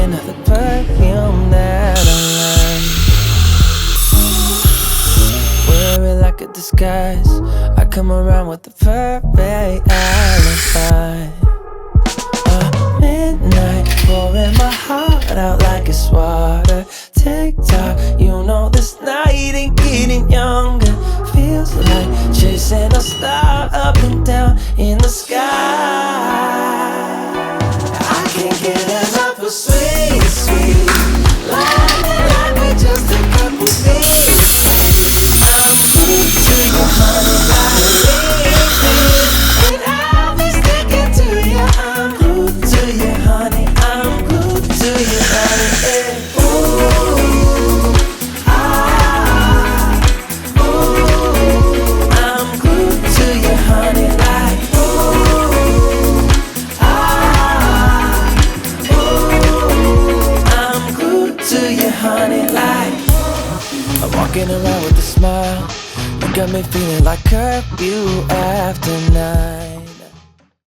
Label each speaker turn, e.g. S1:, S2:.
S1: another perfume that I like. Wear it like a disguise. I come around with the perfect alibi. Midnight, pouring my heart out like it's water. Tick-tock, you know this night ain't getting younger. Feels like chasing a star up and down in the sky. I can't get enough of sweet, sweet love, like we're just a couple things. I'm glued to you, honey, like baby, and I'll be sticking to you. I'm glued to you, honey. I'm glued to you, honey. Yeah. Ooh, I'm glued to you, honey, like I'm glued to you, honey, like I'm walking around with a smile. You got me feeling like curfew after 9.